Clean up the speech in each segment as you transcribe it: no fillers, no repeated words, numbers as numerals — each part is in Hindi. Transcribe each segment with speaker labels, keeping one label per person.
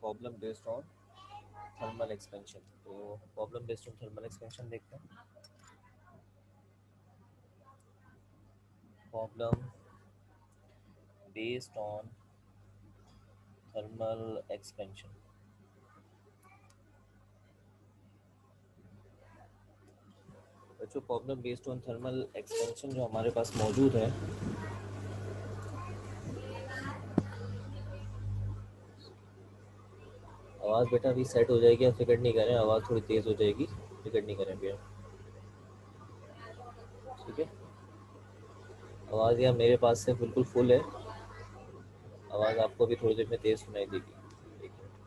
Speaker 1: Problem based on thermal expansion. तो problem based on thermal expansion देखते हैं। Problem based on thermal expansion. बच्चों problem based on thermal expansion जो हमारे पास मौजूद है, आवाज़ बेटा अभी सेट हो जाएगी, आप फिक्र नहीं करें, आवाज़ थोड़ी तेज़ हो जाएगी, फिक्र नहीं करें भैया, ठीक है। आवाज़ यहाँ मेरे पास से बिल्कुल फुल है, आवाज़ आपको भी थोड़ी देर में तेज़ सुनाई देगी। एक मिनट।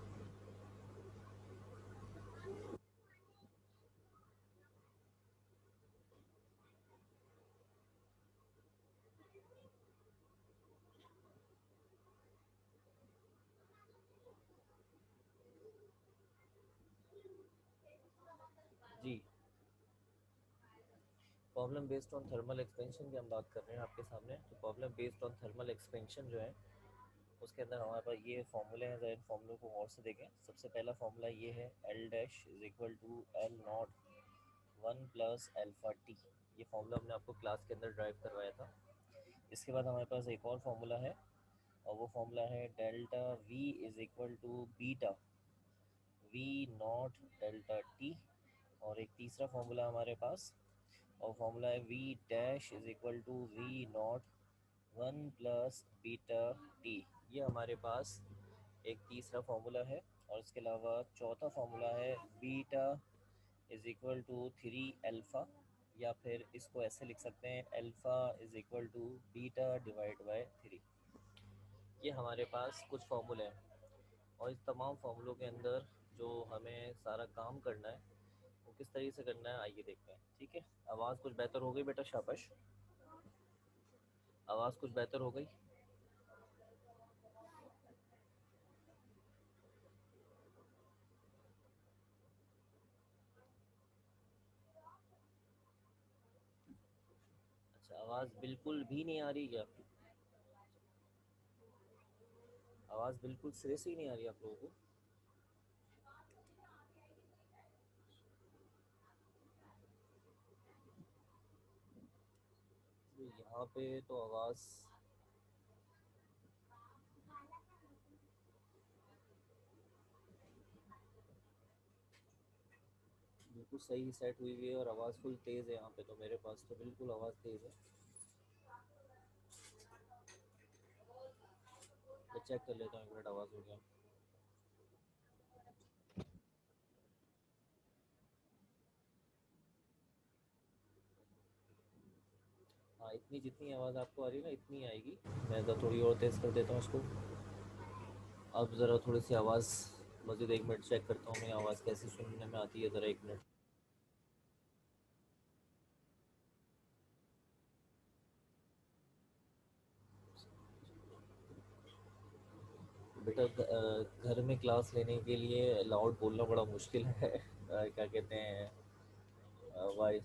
Speaker 1: जी, problem based on thermal expansion की हम बात कर रहे हैं आपके सामने। तो problem based on thermal expansion जो है, उसके अंदर हमारे पास ये फॉर्मूले हैं। ज़रा इन फॉर्मूलों को गौर से देखें। सबसे पहला फॉर्मूला ये है, L dash is equal to L not 1 + alpha T. ये फॉर्मूला हमने आपको क्लास के अंदर ड्राइव करवाया था। इसके बाद हमारे पास एक और फॉर्मूला है, और वो फॉर्मूला है delta V is equal to beta V not delta T. और एक तीसरा फॉर्मूला हमारे पास, और फॉर्मूला है V dash is equal to V not 1 + beta T. ये हमारे पास एक तीसरा फॉर्मूला है। और इसके अलावा चौथा फॉर्मूला है beta is equal to 3 alpha, या फिर इसको ऐसे लिख सकते हैं, alpha is equal to beta divide by 3। ये हमारे पास कुछ फॉर्मूले हैं, और इस तमाम फॉर्मूलों के अंदर जो हमें सारा काम करना है वो किस तरीके से करना है, आइए देखते हैं, ठीक है। आवाज़ कुछ बेहतर हो गई बेटा, शाबाश, आवाज़ कुछ बेहतर हो गई। अच्छा, आवाज़ बिल्कुल भी नहीं आ रही क्या आपकी? आवाज़ बिल्कुल सिरे से ही नहीं आ रही आप लोगों को? तो यहाँ पे तो आवाज़ बिल्कुल सही सेट हुई हुई है, और आवाज़ फुल तेज़ है। यहाँ पे तो मेरे पास तो बिल्कुल आवाज़ तेज़ है। मैं चेक कर लेता हूँ, एक मिनट, आवाज़ हो गया। हाँ, इतनी जितनी आवाज़ आपको आ रही है ना, इतनी आएगी। मैं ज़रा थोड़ी और तेज़ कर देता हूँ इसको। अब ज़रा थोड़ी सी आवाज़ मज़ीद, एक मिनट चेक करता हूँ मैं आवाज़ कैसी सुनने में आती है, ज़रा एक मिनट। बेटा घर में क्लास लेने के लिए लाउड बोलना बड़ा मुश्किल है। क्या कहते हैं, वाई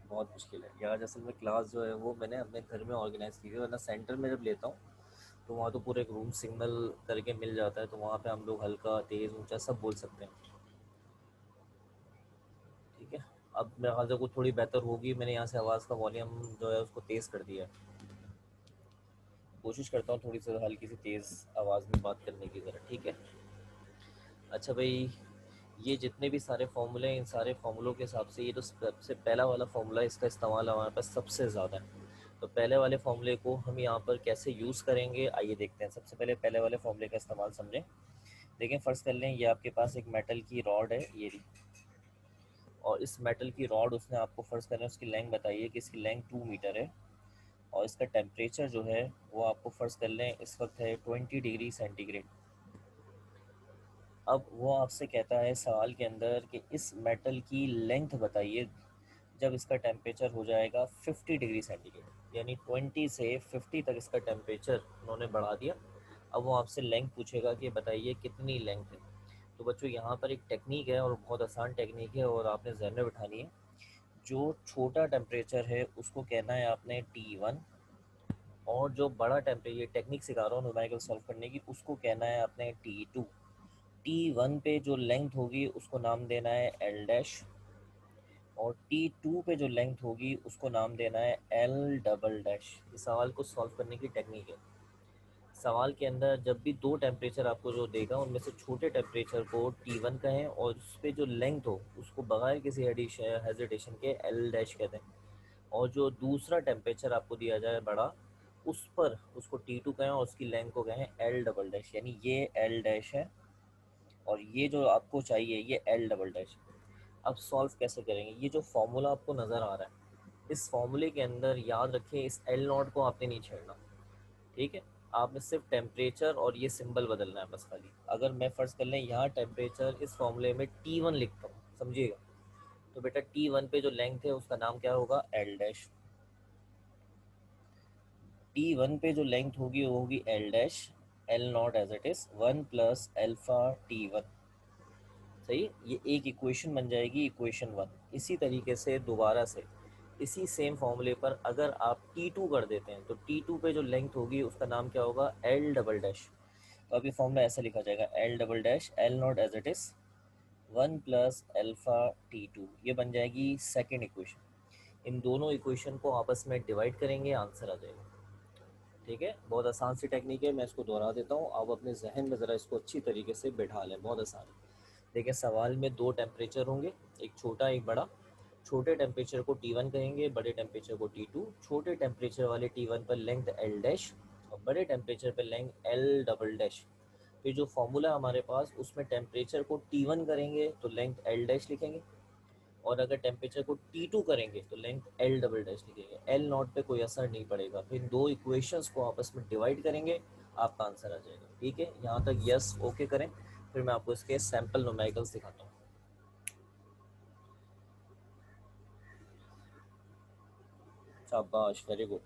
Speaker 1: बहुत मुश्किल है यार। असल में क्लास जो है वो मैंने अपने घर में ऑर्गेनाइज़ की है, वरना सेंटर में जब लेता हूँ तो वहाँ तो पूरे एक रूम सिग्नल करके मिल जाता है, तो वहाँ पे हम लोग हल्का तेज़ ऊंचा सब बोल सकते हैं, ठीक है। अब मेरे ख्याल से कुछ थोड़ी बेहतर होगी। मैंने यहाँ से आवाज़ का वॉल्यूम जो है उसको तेज़ कर दिया है। कोशिश करता हूँ थोड़ी सी हल्की सी तेज़ आवाज़ में बात करने की ज़रा, ठीक है। अच्छा भाई, ये जितने भी सारे फार्मूले हैं, इन सारे फार्मूलों के हिसाब से ये जो सबसे पहला वाला फार्मूला है, इसका इस्तेमाल हमारे पास सबसे ज़्यादा है। तो पहले वाले फार्मूले को हम यहाँ पर कैसे यूज़ करेंगे, आइए देखते हैं। सबसे पहले पहले वाले फार्मूले का इस्तेमाल समझें। देखें, फ़र्ज़ कर लें ये आपके पास एक मेटल की रॉड है, ये रही। और इस मेटल की रॉड उसने आपको, फ़र्ज़ कर लें उसकी लेंथ बताइए कि इसकी लेंथ 2 मीटर है। और इसका टेम्परेचर जो है वो आपको फ़र्ज़ कर लें इस वक्त है 20 डिग्री सेंटीग्रेड। अब वो आपसे कहता है सवाल के अंदर कि इस मेटल की लेंथ बताइए जब इसका टेम्परेचर हो जाएगा 50 डिग्री सेंटीग्रेड, यानी 20 से 50 तक इसका टेम्परेचर उन्होंने बढ़ा दिया। अब वो आपसे लेंथ पूछेगा कि बताइए कितनी लेंथ है। तो बच्चों यहाँ पर एक टेक्निक है, और बहुत आसान टेक्निक है, और आपने जहन में बिठानी है। जो छोटा टेम्परेचर है उसको कहना है आपने T1, और जो बड़ा टेम्परेचर, टेक्निक सिखा रहा हूँ न्यूमेरिकल सॉल्व करने की, उसको कहना है आपने T2। T1 पे जो लेंथ होगी उसको नाम देना है L डैश, और T2 पे जो लेंथ होगी उसको नाम देना है L डबल डैश। इस सवाल को सॉल्व करने की टेक्निक है। सवाल के अंदर जब भी दो टेम्परेचर आपको जो देगा उनमें से छोटे टेम्परेचर को T1 कहें और उस पर जो लेंथ हो उसको बगैर किसी हेजिटेशन के L डैश कहते हैं, और जो दूसरा टेम्परेचर आपको दिया जाए बड़ा उस पर उसको T2 कहें और उसकी लेंथ को कहें L डबल डैश। यानी ये L डैश है और ये जो आपको चाहिए ये L डबल डैश। अब सॉल्व कैसे करेंगे? ये जो फॉर्मूला आपको नज़र आ रहा है इस फॉर्मूले के अंदर याद रखिए इस L नॉट को आपने नहीं छेड़ना, ठीक है। आपने सिर्फ टेम्परेचर और ये सिंबल बदलना है बस खाली। अगर मैं फ़र्ज़ कर लें यहाँ टेम्परेचर इस फॉर्मूले में T1 लिखता हूँ, समझिएगा, तो बेटा T1 पे जो लेंथ है उसका नाम क्या होगा? L dash. T1 पे जो लेंथ होगी वो होगी L dash, L not as it is 1 plus alpha T1। सही, ये एक इक्वेशन बन जाएगी, इक्वेशन 1। इसी तरीके से दोबारा से इसी सेम फॉर्मूले पर अगर आप T2 कर देते हैं तो T2 पे जो लेंथ होगी उसका नाम क्या होगा? L double dash. तो अब ये फॉर्मूला ऐसा लिखा जाएगा L double dash L not as it is 1 plus alpha T2। ये बन जाएगी सेकेंड इक्वेशन। इन दोनों इक्वेशन को आपस में डिवाइड करेंगे, आंसर आ जाएगा। ठीक है, बहुत आसान सी टेक्निक है, मैं इसको दोहरा देता हूँ, आप अपने जहन में ज़रा इसको अच्छी तरीके से बैठा लें, बहुत आसान है। देखिए सवाल में दो टेम्परेचर होंगे, एक छोटा एक बड़ा। छोटे टेम्परेचर को T1 कहेंगे, बड़े टेम्परेचर को T2। छोटे टेम्परेचर वाले T1 पर लेंथ L डैश और बड़े टेम्परेचर पर लेंथ L डबल डैश। फिर जो फॉर्मूला हमारे पास उसमें टेम्परेचर को T1 करेंगे तो लेंथ L डैश लिखेंगे, और अगर टेम्परेचर को T2 करेंगे तो लेंथ L डबल डैश लिखेंगे। L नॉट पे कोई असर नहीं पड़ेगा। फिर दो इक्वेशंस को आपस में डिवाइड करेंगे, आपका आंसर आ जाएगा। ठीक है, यहाँ तक यस ओके करें, फिर मैं आपको इसके सैम्पल न्यूमेरिकल्स दिखाता हूँ। शाबाश, वेरी गुड।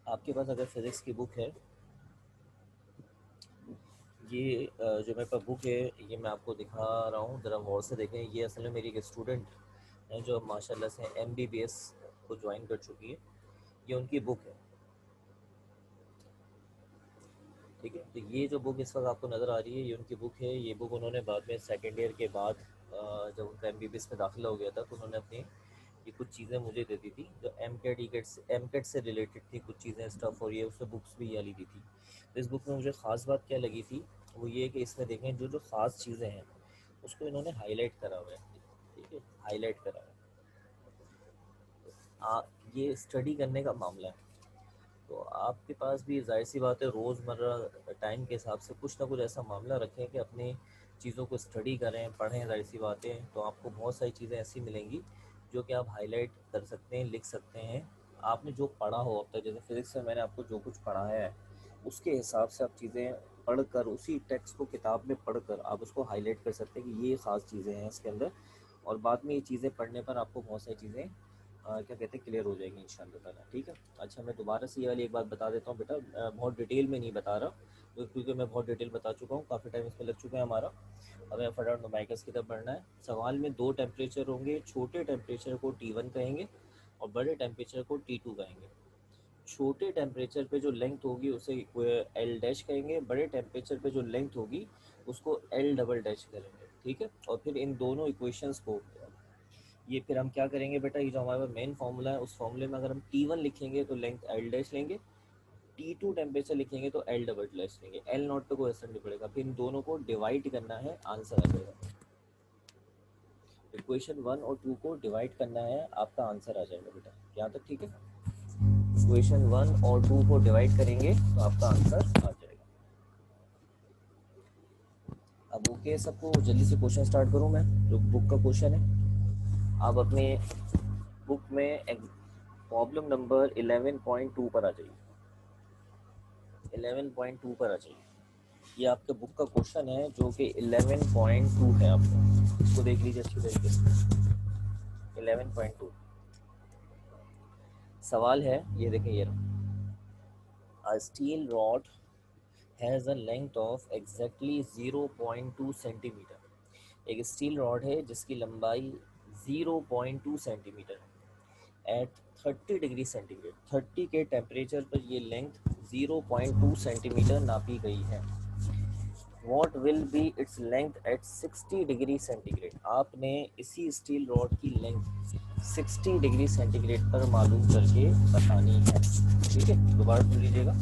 Speaker 1: आपके पास अगर फिज़िक्स की बुक है, ये जो मेरे पास बुक है ये मैं आपको दिखा रहा हूँ, ज़रा गौर से देखें। ये असल में मेरी एक स्टूडेंट है जो माशाल्लाह से MBBS को ज्वाइन कर चुकी है, ये उनकी बुक है। ठीक है, तो ये जो बुक इस वक्त आपको नज़र आ रही है ये उनकी बुक है। ये बुक उन्होंने बाद में सेकेंड ईयर के बाद जब उनका MBBS में दाखिला हो गया था तो उन्होंने अपनी ये कुछ चीज़ें मुझे दे दी थी जो एम कैट से रिलेटेड थी, कुछ चीज़ें स्टफ़, और ये उससे बुक्स भी ये वाली दी थी। तो इस बुक में मुझे ख़ास बात क्या लगी थी वो ये कि इसमें देखें जो जो ख़ास चीज़ें हैं उसको इन्होंने हाईलाइट करा हुआ है। ठीक है, हाईलाइट करा हुआ है। ये स्टडी करने का मामला है, तो आपके पास भी जाहिर सी बात है रोज़मर्रा टाइम के हिसाब से कुछ ना कुछ ऐसा मामला रखें कि अपनी चीज़ों को स्टडी करें, पढ़ें। जाहिर सी बात है, तो आपको बहुत सारी चीज़ें ऐसी मिलेंगी जो कि आप हाईलाइट कर सकते हैं, लिख सकते हैं। आपने जो पढ़ा हो अब तक, जैसे फिज़िक्स में मैंने आपको जो कुछ पढ़ाया है उसके हिसाब से आप चीज़ें पढ़कर, उसी टेक्स्ट को किताब में पढ़कर आप उसको हाईलाइट कर सकते हैं कि ये ख़ास चीज़ें हैं इसके अंदर, और बाद में ये चीज़ें पढ़ने पर आपको बहुत सारी चीज़ें क्या कहते हैं क्लियर हो जाएगी इंशाल्लाह ताला। ठीक है, अच्छा मैं दोबारा से ये वाली एक बात बता देता हूँ बेटा, बहुत डिटेल में नहीं बता रहा क्योंकि मैं बहुत डिटेल बता चुका हूँ, काफ़ी टाइम इसमें लग चुका है हमारा। हमें फटाफट नुमाइकस की तरफ बढ़ना है। सवाल में दो टेम्परेचर होंगे, छोटे टेम्परेचर को T1 कहेंगे और बड़े टेम्परेचर को T2 कहेंगे। छोटे टेम्परेचर पे जो लेंथ होगी उसे L डैश कहेंगे, बड़े टेम्परेचर पे जो लेंथ होगी उसको L डबल डैश करेंगे। ठीक है, और फिर इन दोनों इक्वेशंस को ये फिर हम क्या करेंगे बेटा, ये जो हमारे पास मेन फार्मूला है उस फार्मूले में अगर हम T1 लिखेंगे तो लेंथ L डैश लेंगे, T2 टेम्परेचर लिखेंगे तो L डबल डैश लेंगे। L नॉट पे कोई असर नहीं पड़ेगा। फिर इन दोनों को डिवाइड करना है, आंसर आ जाएगा। इक्वेशन 1 और 2 को डिवाइड करना है, आपका आंसर आ जाएगा बेटा। यहाँ तक ठीक है? इक्वेशन 1 और 2 को डिवाइड करेंगे तो आपका आंसर आ जाएगा। अब ओके, सबको जल्दी से क्वेश्चन स्टार्ट करूँ मैं, जो बुक का क्वेश्चन है। आप अपने बुक में प्रॉब्लम नंबर 11.2 पर आ जाइए। 11.2 पर आ जाइए। ये आपके बुक का क्वेश्चन है जो कि 11.2 है। आपको इसको देख लीजिए अच्छी तरीके से। 11.2 सवाल है, ये देखें, ये a steel rod has a length of exactly 0.2 centimetre. एक स्टील रॉड है जिसकी लंबाई 0.2 सेंटीमीटर है। एट 30 डिग्री सेंटीग्रेड, 30 के टेम्परेचर पर ये लेंथ 0.2 सेंटीमीटर नापी गई है। What will be its length at 60 degree centigrade. आपने इसी स्टील रॉड की लेंथ 60 डिग्री सेंटीग्रेड पर मालूम करके बतानी है। ठीक है, दोबारा सुन लीजिएगा।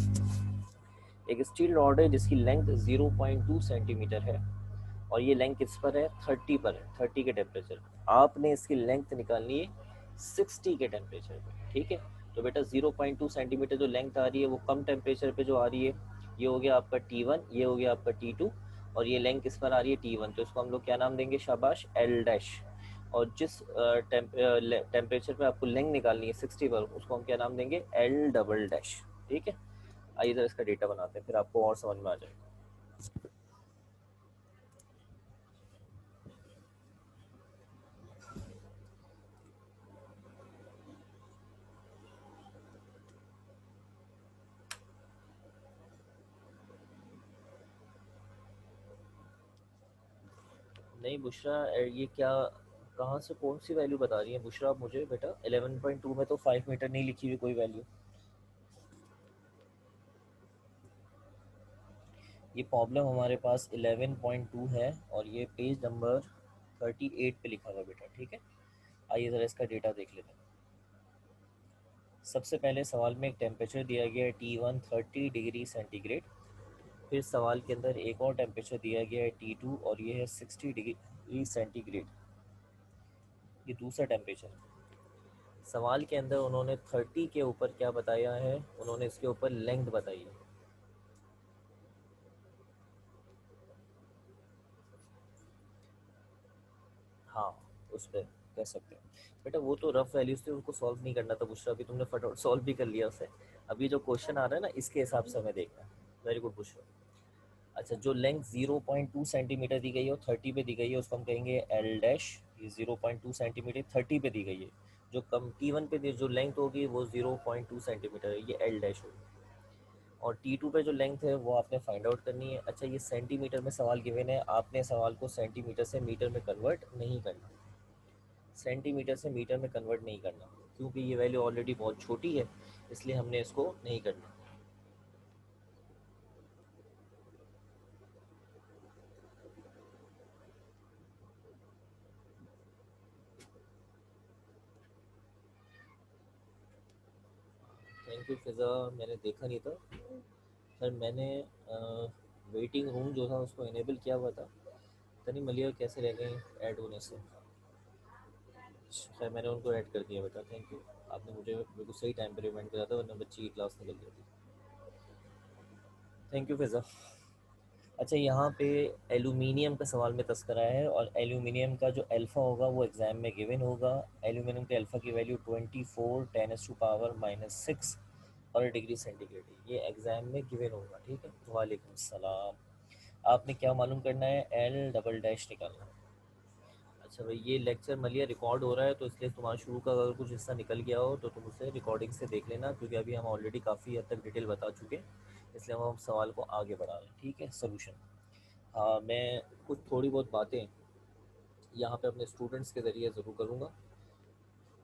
Speaker 1: एक स्टील रॉड है जिसकी लेंथ 0.2 सेंटीमीटर है और ये लेंथ किस पर है, 30 पर है, 30 के टेम्परेचर पर। आपने इसकी लेंथ निकालनी है 60 के टेम्परेचर पर। ठीक है, तो बेटा 0.2 सेंटीमीटर जो लेंथ आ रही है वो कम टेम्परेचर पे जो आ रही है, ये हो गया आपका T1, ये हो गया आपका T2, और ये लेंथ किस पर आ रही है, T1, तो इसको हम लोग क्या नाम देंगे, शाबाश, L डैश। और जिस टेम्परेचर पे आपको लेंथ निकालनी है 60 पर, उसको हम क्या नाम देंगे, L डबल डैश। ठीक है, आइए इधर इसका डेटा बनाते हैं, फिर आपको और समझ में आ जाएगा। नहीं बुशरा, ये क्या, कहाँ से कौन सी वैल्यू बता रही है बुशरा आप मुझे बेटा? 11.2 में तो 5 मीटर नहीं लिखी हुई कोई वैल्यू। ये प्रॉब्लम हमारे पास 11.2 है और ये पेज नंबर 38 पे लिखा हुआ बेटा। ठीक है, आइए ज़रा इसका डेटा देख लेते हैं। सबसे पहले सवाल में एक टेम्परेचर दिया गया है T1 30 डिग्री सेंटीग्रेड। फिर सवाल के अंदर एक और टेम्परेचर दिया गया है T2 और ये है 60 डिग्री सेंटीग्रेड। ये दूसरा टेम्परेचर है। सवाल के अंदर उन्होंने 30 के ऊपर क्या बताया है, उन्होंने इसके ऊपर लेंथ बताई है। हाँ, उस पर कह सकते हैं बेटा, वो तो रफ वैल्यूज थे, उसको सॉल्व नहीं करना था बुशरा, अभी तुमने फटाफट सॉल्व भी कर लिया उसे। अभी जो क्वेश्चन आ रहा है ना, इसके हिसाब से हमें देखना है। Very good Bushra. अच्छा, जो लेंथ 0.2 सेंटीमीटर दी गई है और 30 पे दी गई है, उसको हम कहेंगे एल डैश। ये 0.2 सेंटीमीटर 30 पे दी गई है। जो कम T1 पे जो लेंथ होगी वो 0.2 सेंटीमीटर है, ये एल डैश होगी। और T2 पे जो लेंथ है वो आपने फाइंड आउट करनी है। अच्छा, ये सेंटीमीटर में सवाल गिवन है, आपने सवाल को सेंटीमीटर से मीटर में कन्वर्ट नहीं करना, सेंटीमीटर से मीटर में कन्वर्ट नहीं करना, क्योंकि ये वैल्यू ऑलरेडी बहुत छोटी है, इसलिए हमने इसको नहीं करना। थैंक यू फिज़ा, मैंने देखा नहीं था सर, मैंने वेटिंग रूम जो था उसको इनेबल किया हुआ था, पता नहीं मलिया कैसे रह गए ऐड होने से। खैर मैंने उनको ऐड कर दिया बेटा, थैंक यू, आपने मुझे बिल्कुल सही टाइम पर रिमाइंड करा था, वरना बच्ची की क्लास निकल जाती। थैंक यू फिज़ा। अच्छा, यहाँ पे एल्यूमिनियम का सवाल में तस्करा है और एल्यूमिनियम का जो अल्फ़ा होगा वो एग्ज़ाम में गिवन होगा। एल्यूमिनियम के अल्फ़ा की वैल्यू 24 10⁻⁻⁶ पर डिग्री सेंटीग्रेड है, ये एग्ज़ाम में गिवन होगा। ठीक है, वालेकुम सलाम। आपने क्या मालूम करना है, एल डबल डैश निकालना है। अच्छा भाई, ये लेक्चर मलिया रिकॉर्ड हो रहा है, तो इसलिए तुम्हारा शुरू का अगर कुछ हिस्सा निकल गया हो तो तुम उसे रिकॉर्डिंग से देख लेना, क्योंकि अभी हम ऑलरेडी काफ़ी हद तक डिटेल बता चुके हैं, इसलिए हम सवाल को आगे बढ़ा रहे हैं। ठीक है, सोल्यूशन। हाँ, मैं कुछ थोड़ी बहुत बातें यहाँ पे अपने स्टूडेंट्स के ज़रिए ज़रूर करूँगा।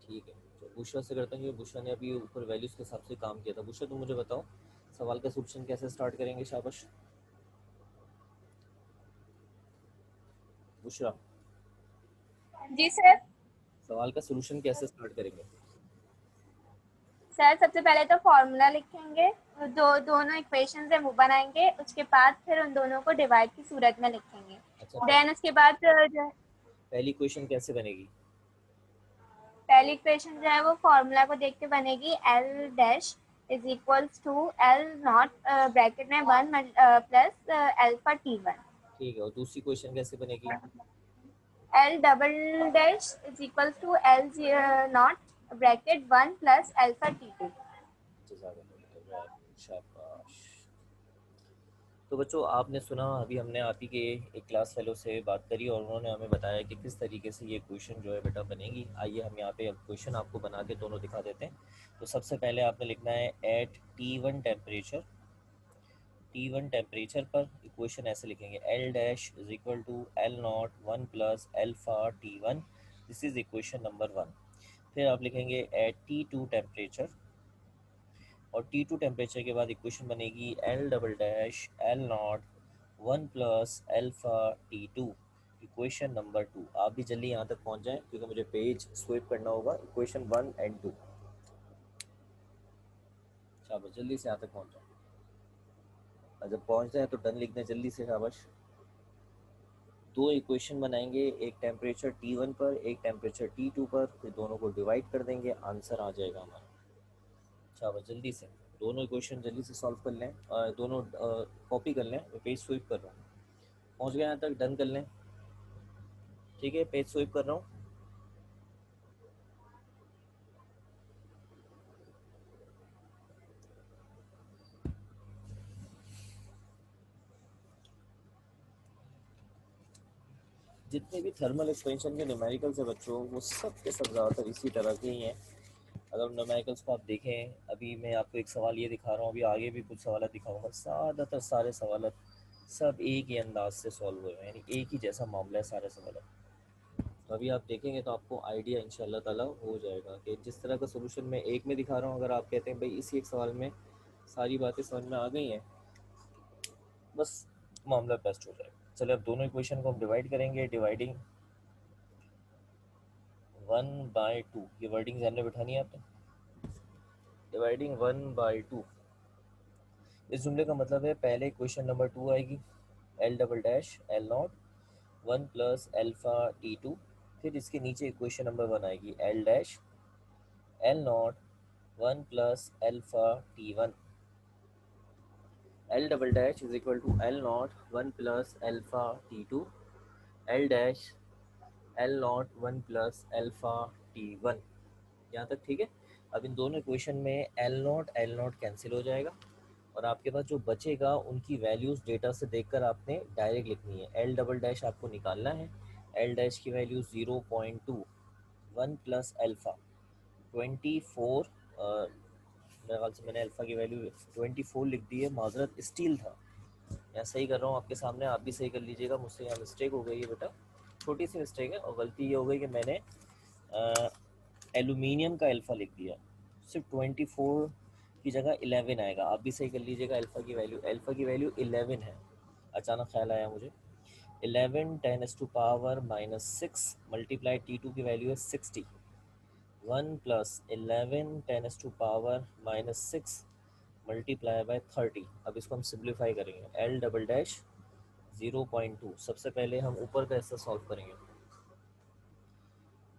Speaker 1: ठीक है, तो बुशरा से करता हूँ, कि बुशरा ने अभी ऊपर वैल्यूज़ के हिसाब से काम किया था। बुशरा तुम मुझे बताओ, सवाल का सोल्यूशन कैसे स्टार्ट करेंगे, शाबाश बुशरा।
Speaker 2: जी सर।
Speaker 1: सवाल का सोल्यूशन कैसे स्टार्ट करेंगे?
Speaker 2: सर सबसे पहले तो फॉर्मूला लिखेंगे, दोनों इक्वेशन है वो बनाएंगे, उसके बाद फिर उन दोनों को डिवाइड की सूरत में लिखेंगे।
Speaker 1: अच्छा,
Speaker 2: देन उसके बाद जो
Speaker 1: पहली क्वेश्चन कैसे बनेगी?
Speaker 2: पहली इक्वेशन जो है वो फॉर्मूला को देख के बनेगी, L dash is equals to L not bracket में 1 प्लस अल्फा T1।
Speaker 1: ठीक है, और दूसरी क्वेश्चन कैसे बनेगी?
Speaker 2: L double dash is equals to L not bracket 1 plus alpha T2।
Speaker 1: शाबाश। तो बच्चों, आपने सुना, अभी हमने आप ही के एक क्लास फेलो से बात करी और उन्होंने हमें बताया कि किस तरीके से ये क्वेश्चन जो है बेटा बनेगी। आइए हम यहाँ पे अब क्वेश्चन आपको बना के दोनों दिखा देते हैं। तो सबसे पहले आपने लिखना है at T1 temperature. T1 temperature पर इक्वेशन ऐसे लिखेंगे, L dash is equal to L not 1 plus alpha T1। This is equation number 1। फिर आप लिखेंगे एट T2 टेम्परेचर, और T2 टेम्परेचर के बाद इक्वेशन बनेगी L double dash L not 1 plus alpha T2 equation number 2। आप भी जल्दी यहाँ तक पहुँच जाएं क्योंकि मुझे पेज स्विप करना होगा। इक्वेशन 1 एंड 2, शाबाश, जल्दी से यहाँ तक पहुँच जाएं। और जब पहुँच जाए तो डन लिख दें जल्दी से, शाबाश। दो इक्वेशन बनाएंगे, एक टेम्परेचर T1 पर, एक टेम्परेचर T2 पर, फिर दोनों को डिवाइड कर देंगे, आंसर आ जाएगा हमारा। शाबाश, जल्दी से दोनों इक्वेशन जल्दी से सॉल्व कर लें, दोनों कॉपी कर लें। मैं पेज स्विप कर रहा हूँ, पहुँच गए यहाँ तक, डन कर लें। ठीक है, पेज स्विप कर रहा हूँ। जितने भी थर्मल एक्सपेंशन के न्यूमेरिकल्स है बच्चों, वो सब के सब ज़्यादातर इसी तरह के ही हैं। अगर न्यूमेरिकल्स को आप देखें, अभी मैं आपको एक सवाल ये दिखा रहा हूँ, अभी आगे भी कुछ सवाल दिखाऊंगा, ज़्यादातर सारे सवाल सब एक ही अंदाज से सॉल्व हुए हैं, यानी एक ही जैसा मामला है सारे सवाल। तो अभी आप देखेंगे तो आपको आइडिया इंशाल्लाह ताला हो जाएगा कि जिस तरह का सोल्यूशन मैं एक में दिखा रहा हूँ, अगर आप कहते हैं भाई इसी एक सवाल में सारी बातें समझ में आ गई हैं, बस मामला बेस्ट हो जाएगा। चलिए अब दोनों इक्वेशन को हम डिवाइड करेंगे। डिवाइडिंग 1/2, ये वर्डिंग ध्यान में बिठानी है आपने। डिवाइडिंग 1/2, इस जुमले का मतलब है पहले इक्वेशन नंबर 2 आएगी, L double dash L not 1 plus alpha T2, फिर इसके नीचे इक्वेशन नंबर 1 आएगी, L dash L not 1 plus alpha T1। L double dash is equal to L not 1 plus alpha T2, L dash L not 1 plus alpha T1। यहाँ तक ठीक है। अब इन दोनों इक्वेशन में L नॉट कैंसिल हो जाएगा और आपके पास जो बचेगा उनकी वैल्यूज़ डेटा से देखकर आपने डायरेक्ट लिखनी है। L डबल डैश आपको निकालना है। L डैश की वैल्यू 0.2, 1 प्लस अल्फ़ा 24, मेरे ख्याल से मैंने अल्फ़ा की वैल्यू 24 लिख दी है, माजरत स्टील था। यहाँ सही कर रहा हूँ आपके सामने, आप भी सही कर लीजिएगा। मुझसे यहाँ मिस्टेक हो गई है बेटा, छोटी सी मिस्टेक है, और गलती ये हो गई कि मैंने एलुमिनियम का अल्फ़ा लिख दिया, सिर्फ 24 की जगह 11 आएगा। आप भी सही कर लीजिएगा। अल्फ़ा की वैल्यू 11 है। अचानक ख्याल आया मुझे। 11 10⁻⁻6 मल्टीप्लाई T2 की वैल्यू है 60, 1 प्लस 11 10⁻⁻6 मल्टीप्लाई बाय 30। अब इसको हम सिंप्लीफाई करेंगे। L डबल डैश 0.2, सबसे पहले हम ऊपर का हिस्सा सॉल्व करेंगे।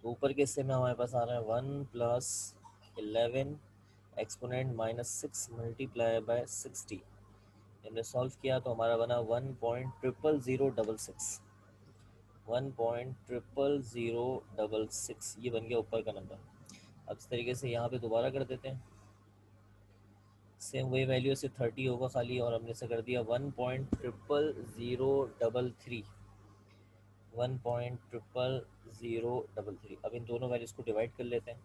Speaker 1: तो ऊपर के हिस्से में हमारे पास आ रहा है 1 प्लस 11 एक्सपोनेंट -6 मल्टीप्लाई बाय 60। हमने सॉल्व किया तो हमारा बना 1.00066, 1.00066, ये बन गया ऊपर का नंबर। अब इस तरीके से यहाँ पे दोबारा कर देते हैं, सेम वही वैल्यू से 30 होगा खाली, और हमने से कर दिया 1.00033, 1.00033। अब इन दोनों वैल्यूज़ को डिवाइड कर लेते हैं।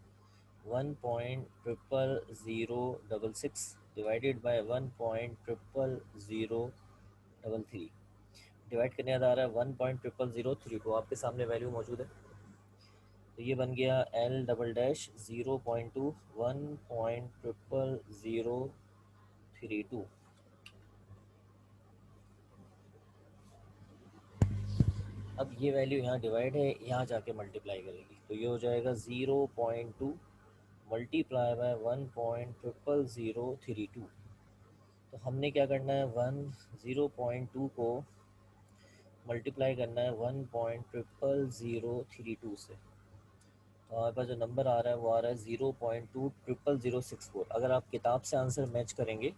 Speaker 1: 1.00066 डिवाइडेड बाय 1.00033, डिवाइड करने याद आ रहा है 1.00032, आपके सामने वैल्यू मौजूद है। तो ये बन गया L डबल डैश 0.2 1.00032। अब ये वैल्यू यहाँ डिवाइड है, यहाँ जाके मल्टीप्लाई करेगी, तो ये हो जाएगा 0.2 मल्टीप्लाई बाय 1.00032। तो हमने क्या करना है, 0.2 को मल्टीप्लाई करना है 1.00032 से। तो हमारे पास जो नंबर आ रहा है वो आ रहा है 0.20064। अगर आप किताब से आंसर मैच करेंगे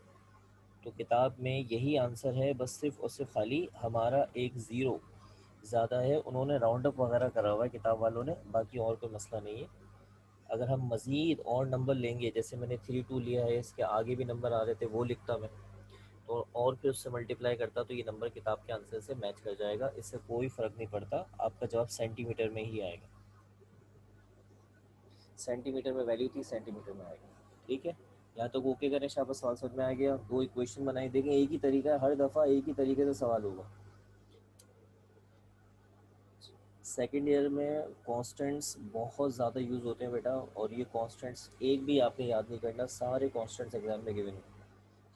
Speaker 1: तो किताब में यही आंसर है, बस सिर्फ और सिर्फ खाली हमारा एक ज़ीरो ज़्यादा है। उन्होंने राउंड अप वगैरह करा हुआ है किताब वालों ने, बाकी और कोई मसला नहीं है। अगर हम मज़ीद और नंबर लेंगे, जैसे मैंने 3 2 लिया है, इसके आगे भी नंबर आ रहे थे, वो लिखता मैं तो और फिर उससे मल्टीप्लाई करता तो ये नंबर किताब के आंसर से मैच कर जाएगा। इससे कोई फ़र्क नहीं पड़ता, आपका जवाब सेंटीमीटर में ही आएगा। सेंटीमीटर में वैल्यू थी, सेंटीमीटर में आएगा। ठीक है, यहाँ तक ओके करें, शाबाश, सवाल समझ में आ गया। दो इक्वेशन बनाई, देखें एक ही तरीका है, हर दफ़ा एक ही तरीके से सवाल होगा। सेकेंड ईयर में कॉन्स्टेंट्स बहुत ज़्यादा यूज़ होते हैं बेटा, और ये कॉन्स्टेंट्स एक भी आपने याद नहीं करना, सारे कॉन्स्टेंट्स एग्जाम में गिवन हैं।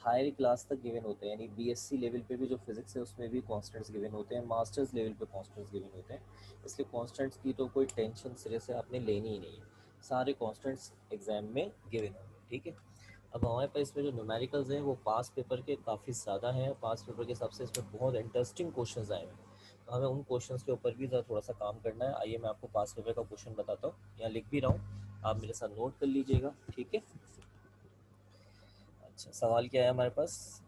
Speaker 1: हायर क्लास तक गिवन होते हैं, यानी बीएससी लेवल पे भी जो फिजिक्स है उसमें भी कॉन्स्टेंट्स गिवन होते हैं, मास्टर्स लेवल पे कॉन्स्टेंट्स गिवन होते हैं। इसलिए कॉन्स्टेंट्स की तो कोई टेंशन सिरे से आपने लेनी ही नहीं है, सारे कॉन्स्टेंट्स एग्जाम में गिवन होंगे, ठीक है। अब हमारे पास इसमें जो न्यूमेरिकल्स हैं वो पास पेपर के काफ़ी ज़्यादा हैं, पास पेपर के हिसाब से इसमें बहुत इंटरेस्टिंग क्वेश्चन आए हैं, तो हमें उन क्वेश्चंस के ऊपर भी ज़रा थोड़ा सा काम करना है। आइए मैं आपको पास पेपर का क्वेश्चन बताता हूँ, यहाँ लिख भी रहा हूँ, आप मेरे साथ नोट कर लीजिएगा, ठीक है। अच्छा, सवाल क्या है हमारे पास,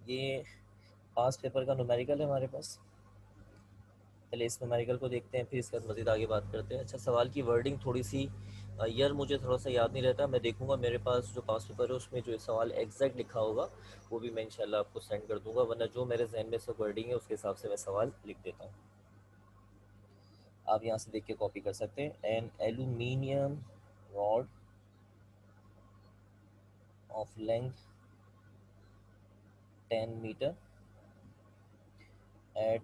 Speaker 1: ये पास पेपर का न्यूमेरिकल है हमारे पास। पहले इस न्यूमेरिकल को देखते हैं, फिर इसके बाद मज़ीद आगे बात करते हैं। अच्छा, सवाल की वर्डिंग थोड़ी सी, ईयर मुझे थोड़ा सा याद नहीं रहता, मैं देखूंगा मेरे पास जो पास पेपर है उसमें जो सवाल एग्जैक्ट लिखा होगा वो भी मैं इंशाल्लाह आपको सेंड कर दूंगा, वरना जो मेरे जहन में से वर्डिंग है उसके हिसाब से मैं सवाल लिख देता हूँ। आप यहाँ से देख के कॉपी कर सकते हैं। An aluminium rod of length 10 metre at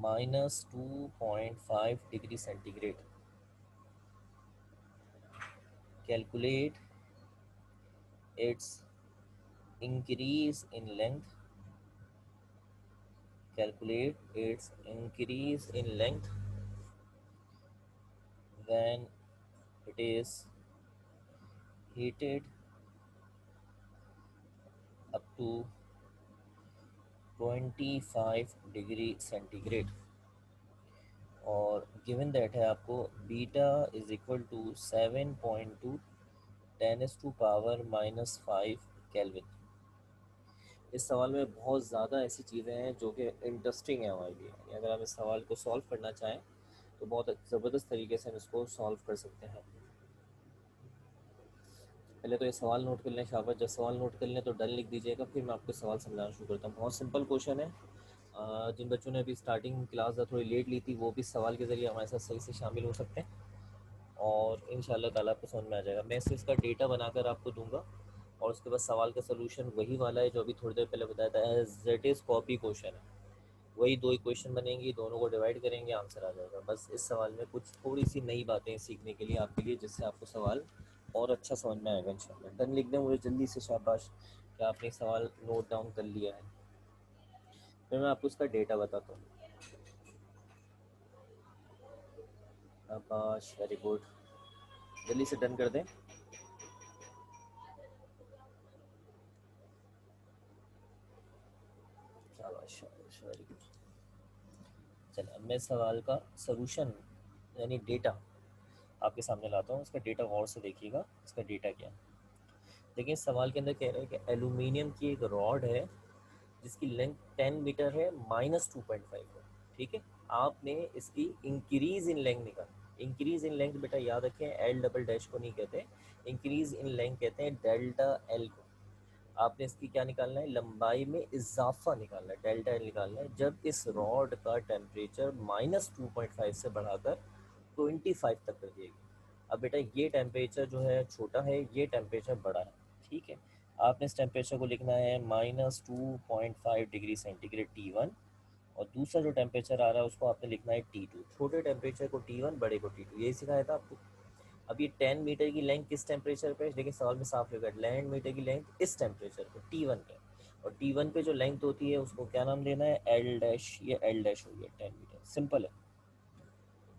Speaker 1: -2.5 degree centigrade, calculate its increase in length, calculate its increase in length when it is heated up to 25 degree centigrade. और गिवन दैट है आपको बीटा इज इक्वल टू 7.2 10⁻⁵ इस सवाल में बहुत ज़्यादा ऐसी चीज़ें हैं जो कि इंटरेस्टिंग है हमारे लिए, यानी अगर हम इस सवाल को सॉल्व करना चाहें तो बहुत ज़बरदस्त तरीके से हम इसको सॉल्व कर सकते हैं। पहले तो ये सवाल नोट कर लें शाबाश, जब सवाल नोट कर लें तो डन लिख दीजिएगा, फिर मैं आपको सवाल समझाना शुरू करता हूँ। बहुत सिंपल क्वेश्चन है, जिन बच्चों ने अभी स्टार्टिंग क्लास थोड़ी लेट ली थी वो भी सवाल के ज़रिए हमारे साथ सही से शामिल हो सकते हैं और इंशाल्लाह ताला आपको समझ में आ जाएगा। मैं सिर्फ इसका डेटा बनाकर आपको दूंगा और उसके बाद सवाल का सोल्यूशन वही वाला है जो अभी थोड़ी देर पहले बताया था, as it is copy question है, वही दो ही क्वेश्चन बनेंगी, दोनों को डिवाइड करेंगे, आंसर आ जाएगा। बस इस सवाल में कुछ थोड़ी सी नई बातें सीखने के लिए आपके लिए, जिससे आपको सवाल और अच्छा समझ में आएगा इंशाल्लाह। डन लिख दें मुझे जल्दी से, शाबाश कि आपने सवाल नोट डाउन कर लिया है। फिर मैं आपको इसका डेटा बताता हूँ। शाबाश, वेरी गुड, जल्दी से डन कर दें। शाबाश शाबाश, वेरी गुड। चलिए अब मैं सवाल का सोल्यूशन यानी डेटा आपके सामने लाता हूँ। इसका डेटा गौर से देखिएगा, इसका डेटा क्या है। देखिए सवाल के अंदर कह रहे हैं कि एल्यूमिनियम की एक रॉड है जिसकी लेंथ 10 मीटर है, -2.5 है, ठीक है। आपने इसकी इंक्रीज इन लेंथ निकाली। इंक्रीज इन लेंथ बेटा याद रखें, एल डबल डैश को नहीं कहते, इंक्रीज इन लेंथ कहते हैं डेल्टा एल को। आपने इसकी क्या निकालना है, लंबाई में इजाफा निकालना है, डेल्टा एल निकालना है, जब इस रॉड का टेम्परेचर -2.5 से बढ़ाकर 25 तक कर दिया गया। अब बेटा ये टेम्परेचर जो है छोटा है, ये टेम्परेचर बड़ा है, ठीक है। आपने इस टेम्परेचर को लिखना है -2.5 डिग्री सेंटीग्रेड T1, और दूसरा जो टेम्परेचर आ रहा है उसको आपने लिखना है T2। छोटे टेम्परेचर को T1, बड़े को T2, यही सिखाया था आपको। अब ये 10 मीटर की लेंथ किस टेम्परेचर पे, लेकिन सवाल में साफ लिखा है 10 मीटर की लेंथ इस टेम्परेचर पे T1 पे, और T1 पे जो लेंथ होती है उसको क्या नाम देना है, एल डैश। ये एल डैश हो गया 10 मीटर, सिंपल है,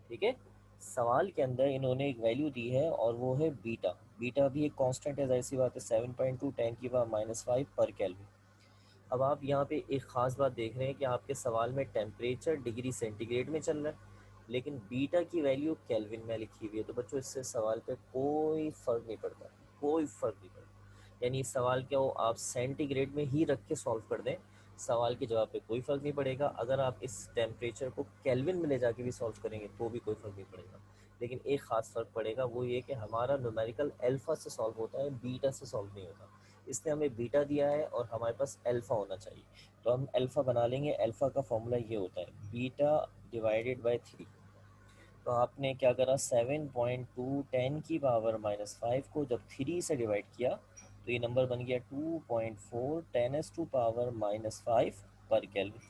Speaker 1: ठीक है। सवाल के अंदर इन्होंने एक वैल्यू दी है और वो है बीटा। बीटा भी एक कांस्टेंट है, जाहिर सी बात है, 7.2 10⁻⁵ पर केल्विन। अब आप यहाँ पे एक ख़ास बात देख रहे हैं कि आपके सवाल में टेम्परेचर डिग्री सेंटीग्रेड में चल रहा है लेकिन बीटा की वैल्यू केल्विन में लिखी हुई है, तो बच्चों इससे सवाल पे कोई फ़र्क नहीं पड़ता, कोई फ़र्क नहीं पड़ता। यानी इस सवाल को आप सेंटीग्रेड में ही रख के सॉल्व कर दें, सवाल के जवाब पे कोई फ़र्क नहीं पड़ेगा। अगर आप इस टेम्परेचर को केल्विन में ले जाके भी सॉल्व करेंगे तो भी कोई फ़र्क नहीं पड़ेगा। लेकिन एक ख़ास फ़र्क पड़ेगा, वो ये कि हमारा न्यूमेरिकल अल्फ़ा से सॉल्व होता है, बीटा से सॉल्व नहीं होता। इसने हमें बीटा दिया है और हमारे पास अल्फ़ा होना चाहिए, तो हम अल्फ़ा बना लेंगे। अल्फ़ा का फॉर्मूला ये होता है बीटा डिवाइडेड बाय 3। तो आपने क्या करा, 7.2 10⁻⁵ को जब 3 से डिवाइड किया तो ये नंबर बन गया 2.4 10⁻⁵ पर केल्विन।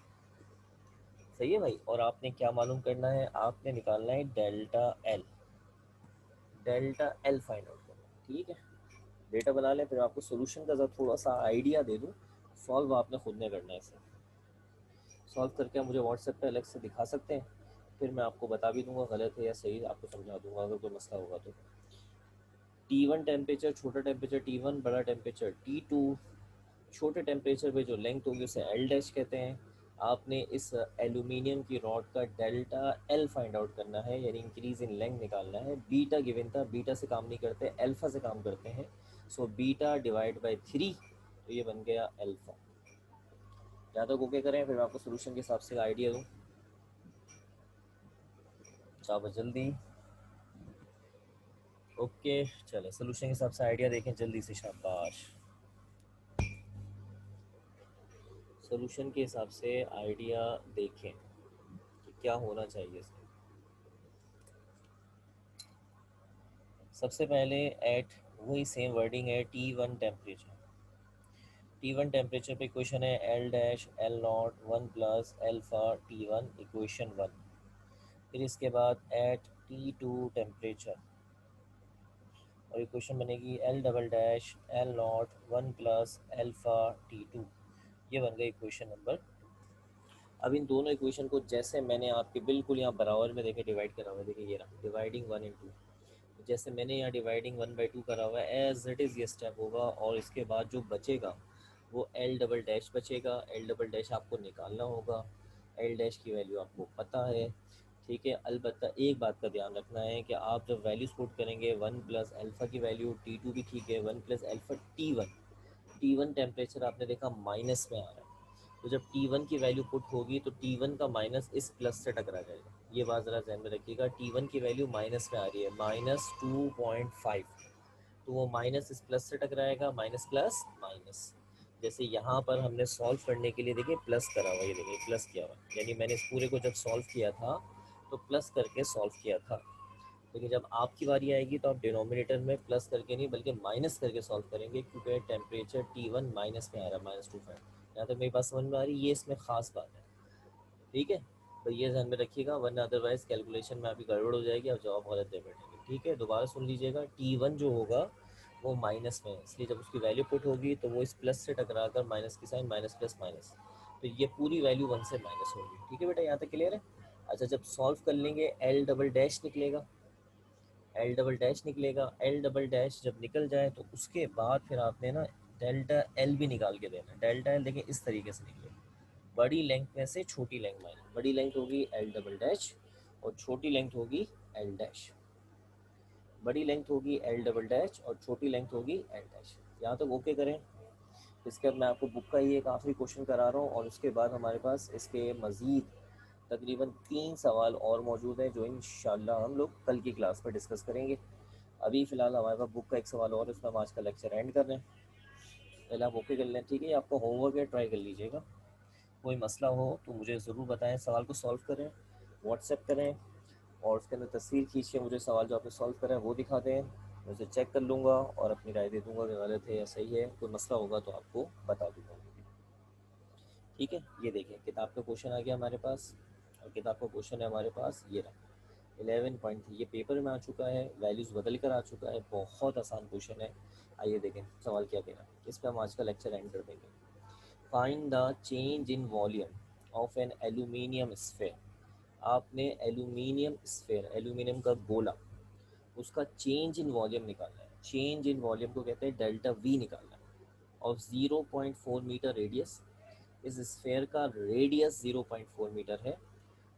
Speaker 1: सही है भाई। और आपने क्या मालूम करना है, आपने निकालना है delta L, delta L find out करना है, ठीक है। डेटा बना लें, फिर आपको सोल्यूशन का थोड़ा सा आइडिया दे दूँ। सॉल्व आपने खुद ने करना है इसे। सॉल्व करके आप मुझे व्हाट्सएप पे अलग से दिखा सकते हैं, फिर मैं आपको बता भी दूंगा गलत है या सही, आपको समझा दूंगा अगर कोई मसला होगा तो। T1 टेम्परेचर, छोटा टेम्परेचर T1, बड़ा टेम्परेचर T2। छोटे टेम्परेचर पे जो लेंथ होगी उसे एल डैश कहते हैं। आपने इस एल्यूमिनियम की रॉड का डेल्टा एल फाइंड आउट करना है, यानी इंक्रीज इन लेंथ निकालना है। बीटा गिवन था, बीटा से काम नहीं करते, अल्फा से काम करते हैं। सो बीटा डिवाइड बाय 3, तो ये बन गया अल्फा। या तो ओके करें, फिर मैं आपको सोल्यूशन के हिसाब से आइडिया दूँ। शाबाश, जल्दी। ओके, चले सोल्यूशन के हिसाब से आइडिया देखें जल्दी से, शाबाश। सोल्यूशन के हिसाब से आइडिया देखें कि क्या होना चाहिए इसमें। सबसे पहले एट, वही सेम वर्डिंग है, T1 टेम्परेचर। T1 टेम्परेचर पे इक्वेशन है L dash L not 1 plus alpha T1 equation 1। फिर इसके बाद एट T2 टेम्परेचर, और इक्वेशन बनेगी L double dash L not 1 plus alpha T2। ये बन गई इक्वेशन नंबर। अब इन दोनों इक्वेशन को जैसे मैंने आपके बिल्कुल यहाँ बराबर में देखे डिवाइड करा हुआ है, देखिए ये रहा डिवाइडिंग 1 इन 2, जैसे मैंने यहाँ डिवाइडिंग 1/2 करा हुआ है, एज इट इज़ ये स्टेप होगा। और इसके बाद जो बचेगा वो एल डबल डैश बचेगा। एल डबल डैश आपको निकालना होगा, एल डैश की वैल्यू आपको पता है, ठीक है। अलबत्ता एक बात का ध्यान रखना है कि आप जब वैल्यूज पुट करेंगे 1 प्लस अल्फ़ा की वैल्यू T2 भी ठीक है, 1 प्लस अल्फ़ा T1 टेम्परेचर आपने देखा माइनस में आ रहा है, तो जब T1 की वैल्यू पुट होगी तो T1 का माइनस इस प्लस से टकरा जाएगा। ये बात ज़रा ध्यान में रखिएगा, T1 की वैल्यू माइनस में आ रही है, -2.5, तो वो माइनस इस प्लस से टकराएगा, माइनस प्लस माइनस। जैसे यहाँ पर हमने सॉल्व करने के लिए देखिए प्लस करा हुआ, ये देखिए प्लस किया हुआ, यानी मैंने इस पूरे को जब सॉल्व किया था तो प्लस करके सॉल्व किया था। लेकिन जब आपकी बारी आएगी तो आप डिनोमिनेटर में प्लस करके नहीं बल्कि माइनस करके सॉल्व करेंगे, क्योंकि टेम्परेचर T1 माइनस में आ रहा है, -2.5। यहाँ तक मेरी बात समझ में आ रही है, ये इसमें ख़ास बात है, ठीक है। तो ये ध्यान में रखिएगा, वरना अदरवाइज कैलकुलेशन में आपकी गड़बड़ हो जाएगी, आप जवाब गलत दे बैठेंगे, ठीक है। दोबारा सुन लीजिएगा, T1 जो होगा वो माइनस में है, इसलिए जब उसकी वैल्यू पुट होगी तो वो इस प्लस से टकरा कर माइनस की साइन, माइनस प्लस माइनस, तो ये पूरी वैल्यू 1 से माइनस होगी, ठीक है बेटा, यहाँ तक क्लियर है। अच्छा, जब सॉल्व कर लेंगे एल डबल डैश निकलेगा, एल डबल डैश निकलेगा। एल डबल डैश जब निकल जाए तो उसके बाद फिर आपने ना डेल्टा एल भी निकाल के देना। डेल्टा एल देखिए इस तरीके से निकलेगा, बड़ी लेंथ में से छोटी लेंथ माइनस, बड़ी लेंथ होगी एल डबल डैश और छोटी लेंथ होगी एल डैश। बड़ी लेंथ होगी एल डबल डैश और छोटी लेंथ होगी एल डैश। यहाँ तक ओके करें। इसके बाद मैं आपको बुक का ही एक आखिरी क्वेश्चन करा रहा हूँ, और उसके बाद हमारे पास इसके मज़ीद तकरीबन 3 सवाल और मौजूद हैं जो इंशाल्लाह हम लोग कल की क्लास में डिस्कस करेंगे। अभी फ़िलहाल हमारे पास बुक का एक सवाल और, इसमें हम आज का लेक्चर एंड कर रहे हैं। पहले आप ओके कर लें, ठीक है। आपका होमवर्क है, ट्राई कर लीजिएगा। कोई मसला हो तो मुझे ज़रूर बताएं, सवाल को सॉल्व करें, व्हाट्सएप करें, और उसके अंदर तस्वीर खींच के मुझे सवाल जो आपने सॉल्व करा है वो दिखा दें। मैं उसे चेक कर लूँगा और अपनी राय दे दूँगा कि गलत है या सही है। कोई मसला होगा तो आपको बता दूँगा, ठीक है। ये देखें, किताब का क्वेश्चन आ गया हमारे पास, और किताब का क्वेश्चन है हमारे पास ये रहा 11.3। ये पेपर में आ चुका है, वैल्यूज़ बदल कर आ चुका है, बहुत आसान क्वेश्चन है। आइए देखें सवाल क्या कह रहा है, इस पर हम आज का लेक्चर एंड कर देंगे। Find the change in volume of an aluminium sphere. आपने एल्यूमिनियम स्फेयर, एल्यूमिनियम का गोला, उसका चेंज इन वॉल्यूम निकालना है। चेंज इन वॉल्यूम को कहते हैं डेल्टा वी निकालना है, ऑफ 0.4 मीटर रेडियस। इस स्फेयर का रेडियस 0.4 मीटर है।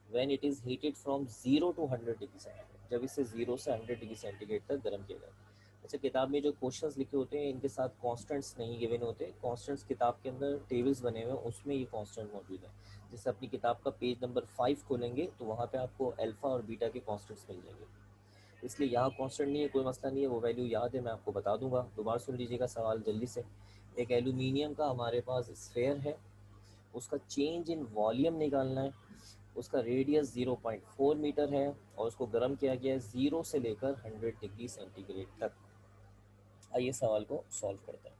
Speaker 1: When it is heated from 0 to 100 degree centigrade, जब इसे 0 से 100 डिग्री सेंटीग्रेड तक गर्म किया जाए। अच्छा, किताब में जो क्वेश्चंस लिखे होते हैं इनके साथ कांस्टेंट्स नहीं गिवन होते। कांस्टेंट्स किताब के अंदर टेबल्स बने हुए हैं, उसमें ये कांस्टेंट मौजूद है। जैसे अपनी किताब का पेज नंबर 5 खोलेंगे तो वहाँ पे आपको अल्फ़ा और बीटा के कांस्टेंट्स मिल जाएंगे, इसलिए यहाँ कांस्टेंट नहीं है, कोई मसला नहीं है, वो वैल्यू याद है, मैं आपको बता दूंगा। दोबारा सुन लीजिएगा सवाल जल्दी से। एक एल्यूमिनियम का हमारे पास स्फेयर है, उसका चेंज इन वॉल्यूम निकालना है। उसका रेडियस 0.4 मीटर है और उसको गर्म किया गया है 0 से लेकर 100 डिग्री सेंटीग्रेड तक। आइए सवाल को सॉल्व करते हैं।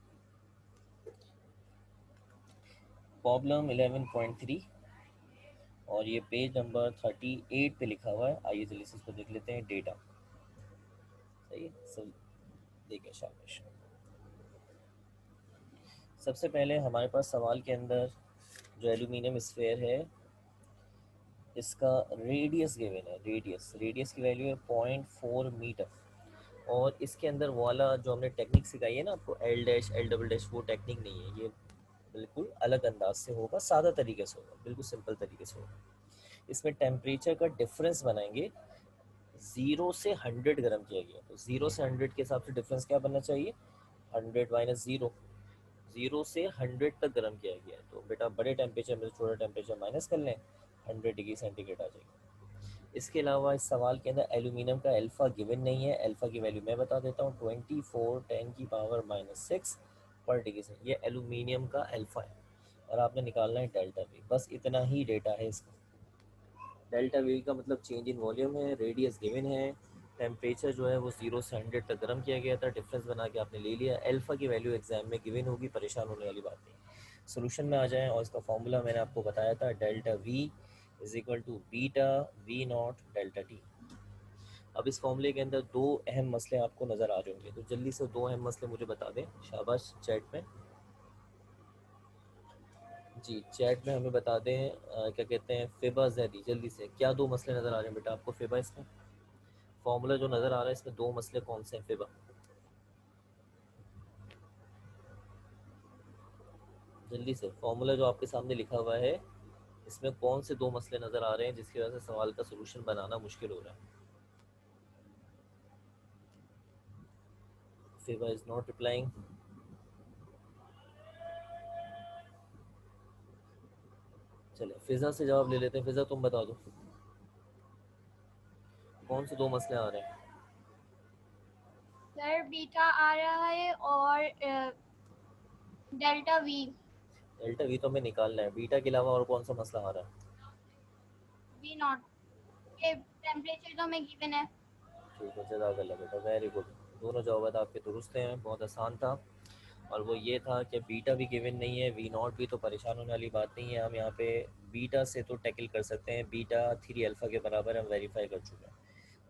Speaker 1: प्रॉब्लम 11.3, और ये पेज नंबर 38 पे लिखा हुआ है। आइए जल्दी से इसको देख लेते हैं। डेटा सही है, सब देखिए, शाबाश। सबसे पहले हमारे पास सवाल के अंदर जो एल्यूमिनियम स्फेयर है इसका रेडियस गिवन है। रेडियस की वैल्यू है 0.4 मीटर। और इसके अंदर वाला जो हमने टेक्निक सिखाई है ना आपको, L dash L double dash, वो टेक्निक नहीं है। ये बिल्कुल अलग अंदाज से होगा, सादा तरीके से होगा, बिल्कुल सिंपल तरीके से होगा। इसमें टेम्परेचर का डिफरेंस बनाएंगे। 0 से 100 गर्म किया गया, तो 0 से 100 के हिसाब से डिफरेंस क्या बनना चाहिए, 100 - 0। 0 से 100 तक गर्म किया गया है, तो बेटा बड़े टेम्परेचर में छोटा टेम्परेचर माइनस कर लें, 100 डिग्री सेंटीग्रेड आ जाएगा। इसके अलावा इस सवाल के अंदर एल्यूमिनियम का अल्फ़ा गिवन नहीं है। अल्फ़ा की वैल्यू मैं बता देता हूँ, 24 × 10⁻⁻6 पर डिग्री से। ये एल्यूमिनियम का अल्फ़ा है और आपने निकालना है डेल्टा वी। बस इतना ही डेटा है इसका। डेल्टा वी का मतलब चेंज इन वॉल्यूम है, रेडियस गिवन है, टेम्परेचर जो है वो 0 से 100 तक गर्म किया गया था, डिफरेंस बना के आपने ले लिया। अल्फ़ा की वैल्यू एग्जाम में गिवन होगी, परेशान होने वाली बात नहीं। सोल्यूशन में आ जाएं और इसका फॉर्मूला मैंने आपको बताया था, delta V is equal to beta V not delta T. अब इस फॉर्मूले के अंदर दो अहम मसले आपको नज़र आ जाएंगे, तो जल्दी से दो अहम मसले मुझे बता दें, शाबाश चैट में। जी चैट में हमें बता दें क्या कहते हैं फिबा जैदी, जल्दी से क्या दो मसले नज़र आ रहे हैं बेटा आपको फिबा। इसमें फॉर्मूला जो नज़र आ रहा है इसमें दो मसले कौन से हैं फिबा, जल्दी से। फॉर्मूला जो आपके सामने लिखा हुआ है इसमें कौन से दो मसले नज़र आ रहे हैं जिसकी वजह से सवाल का सोल्यूशन बनाना मुश्किल हो रहा है। फिबा इज़ नॉट रिप्लाइंग। चले फिज़ा से जवाब ले लेते हैं। फिज़ा तुम बता दो कौन से दो मसले आ रहे हैं।
Speaker 2: सर बीटा आ रहा है और डेल्टा वी।
Speaker 1: डेल्टा वी तो हमें निकालना है, बीटा के अलावा और कौन सा मसला आ रहा है।
Speaker 2: वी नॉट के टेम्परेचर तो हमें गिवन है।
Speaker 1: ठीक है जज़ाकल्लाह बेटा, वेरी गुड। दोनों जवाब आपके दुरुस्त हैं, बहुत आसान था। और वो ये था कि बीटा भी गिवन नहीं है, वी नॉट भी, तो परेशान होने वाली बात नहीं है। हम यहाँ पे बीटा से तो टैकल कर सकते हैं, बीटा 3 अल्फ़ा के बराबर हम वेरीफाई कर चुके हैं।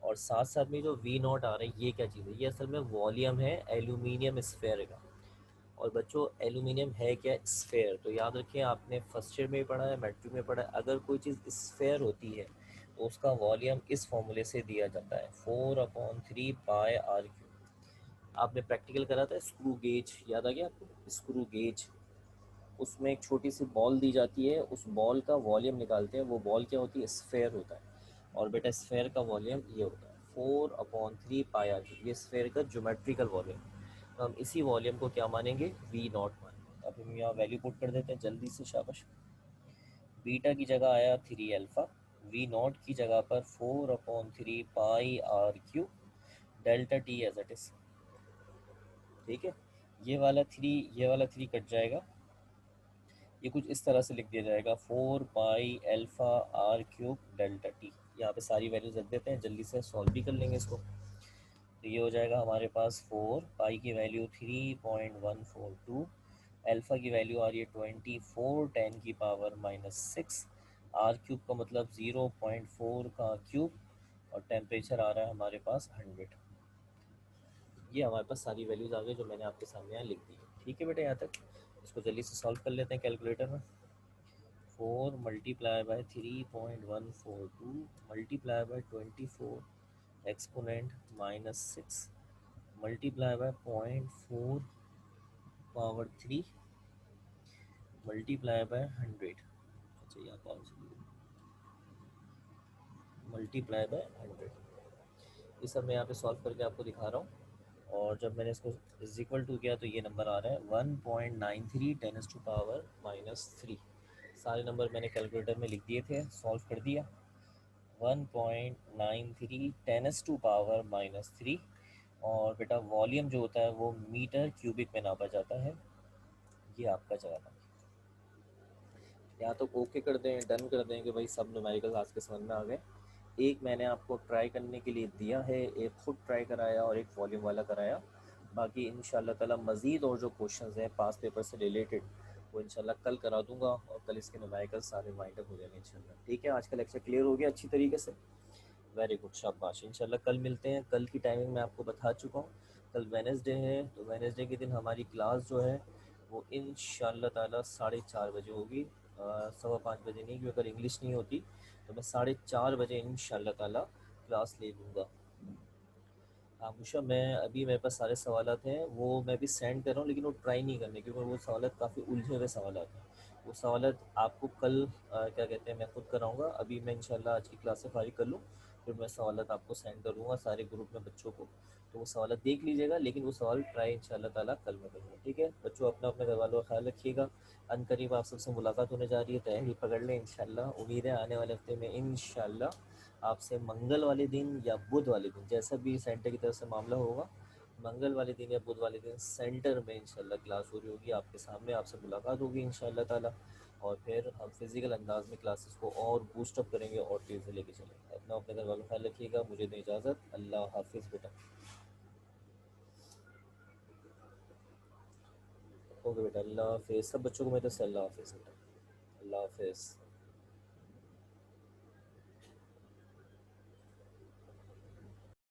Speaker 1: और साथ साथ में जो वी नॉट आ रहा है ये क्या चीज़ है, ये असल में वॉल्यूम है एल्यूमिनियम स्फेयर का। और बच्चों एल्यूमिनियम है क्या, स्फेयर। तो याद रखें आपने फर्स्ट ईयर में पढ़ा है, मैट्रिक में पढ़ा है, अगर कोई चीज़ स्फेयर होती है तो उसका वॉल्यूम इस फॉर्मूले से दिया जाता है, 4/3 πr3। आपने प्रैक्टिकल करा था स्क्रू गेज, याद आ गया आपको स्क्रू गेज। उसमें एक छोटी सी बॉल दी जाती है, उस बॉल का वॉल्यूम निकालते हैं, वो बॉल क्या होती है, स्फेयर होता है। और बेटा स्फेयर का वॉल्यूम ये होता है 4/3 πr3, ये स्फेयर का ज्योमेट्रिकल वॉल्यूम। तो हम इसी वॉल्यूम को क्या मानेंगे, वी नॉट मानेंगे। अब हम यहाँ वैल्यू पुट कर देते हैं जल्दी से, शाबाश। बीटा की जगह आया 3 अल्फ़ा, वी नॉट की जगह पर 4/3 πr3, delta T as it is. ठीक है, ये वाला थ्री कट जाएगा, ये कुछ इस तरह से लिख दिया जाएगा, 4 π अल्फ़ा r³ डेल्टा टी। यहाँ पे सारी वैल्यूज रख देते हैं, जल्दी से सॉल्व भी कर लेंगे इसको। तो ये हो जाएगा हमारे पास 4, पाई की वैल्यू 3.142, अल्फ़ा की वैल्यू आ रही है 24 × 10⁻⁻6, r³ का मतलब 0.4 का क्यूब, और टेम्परेचर आ रहा है हमारे पास 100। ये हमारे पास सारी वैल्यूज़ आ गई जो मैंने आपके सामने यहाँ लिख दी है। ठीक है बेटा, यहाँ तक इसको जल्दी से सॉल्व कर लेते हैं कैलकुलेटर में। 4 × 3.142 × 24 exponent -6 multiply by 0.4 power 3 multiply by 100। अच्छा यहाँ कौन सी मल्टीप्लाई बाय 100, ये सब मैं यहाँ पे सॉल्व करके आपको दिखा रहा हूँ। और जब मैंने इसको इज इक्वल टू किया तो ये नंबर आ रहा है 1.93 10⁻⁻3। सारे नंबर मैंने कैलकुलेटर में लिख दिए थे, सॉल्व कर दिया। 1.93 10⁻⁻3, और बेटा वॉल्यूम जो होता है वो मीटर क्यूबिक में नापा जाता है। ये आपका जवाब है। यहाँ तो ओके कर दें, डन कर दें कि भाई सब न्यूमेरिकल आज के समझ में आ गए। एक मैंने आपको ट्राई करने के लिए दिया है, एक खुद ट्राई कराया और एक वॉल्यूम वाला कराया। बाकी इंशाल्लाह ताला मज़ीद और जो क्वेश्चंस हैं पास पेपर से रिलेटेड वो इंशाल्लाह कल करा दूंगा, और कल इसके न्यूमेरिकल सारे वाइंड अप हो जाएंगे इंशाल्लाह। ठीक है, आज का लेक्चर क्लियर हो गया अच्छी तरीके से, वेरी गुड, शाबाश। इंशाल्लाह कल मिलते हैं। कल की टाइमिंग मैं आपको बता चुका हूँ, कल वेडनेसडे है, तो वेडनेसडे के दिन हमारी क्लास जो है वो इंशाल्लाह ताला 4:30 बजे होगी, 4:15 बजे नहीं, क्योंकि अगर इंग्लिश नहीं होती तो मैं 4:30 बजे इंशाल्लाह ताला क्लास ले लूँगा। हाँ मुशा, मैं अभी मेरे पास सारे सवालात हैं, वो मैं भी सेंड कर रहा हूँ, लेकिन वो ट्राई नहीं करने, क्योंकि वो सवालात काफ़ी उलझे हुए सवालात हैं। वो सवालात आपको कल क्या कहते हैं मैं खुद कराऊँगा। अभी मैं इंशाल्लाह आज की क्लास से फारिग कर लूँ, फिर मैं सवालात आपको सेंड करूँगा सारे ग्रुप में बच्चों को। तो वो सवालात देख लीजिएगा, लेकिन वो सवाल ट्राई इंशाल्लाह ताला कल मैं करूँगा। ठीक है बच्चों, अपना अपने घर वालों का ख्याल रखिएगा। अनकरीब आप सबसे मुलाकात होने जा रही है, तैयारी पकड़ लें इंशाल्लाह। उम्मीद है आने वाले हफ्ते में इंशाल्लाह आपसे मंगल वाले दिन या बुध वाले दिन, जैसा भी सेंटर की तरफ से मामला होगा, मंगल वाले दिन या बुध वाले दिन सेंटर में इंशाल्लाह क्लास हो रही होगी, आपके सामने आपसे मुलाकात होगी इंशाल्लाह ताला। और फिर हम फिज़िकल अंदाज में क्लासेस को और बूस्ट अप करेंगे और तेज़ से लेके चलेंगे। अपना अपने घर वालों का ख्याल रखिएगा। मुझे दें इजाज़त। अल्लाह हाफिज़ बेटा। ओके बेटा, अल्लाह हाफिज़। सब बच्चों को मैं तो अल्लाह हाफिज़ बेटा। अल्लाह हाफिज़।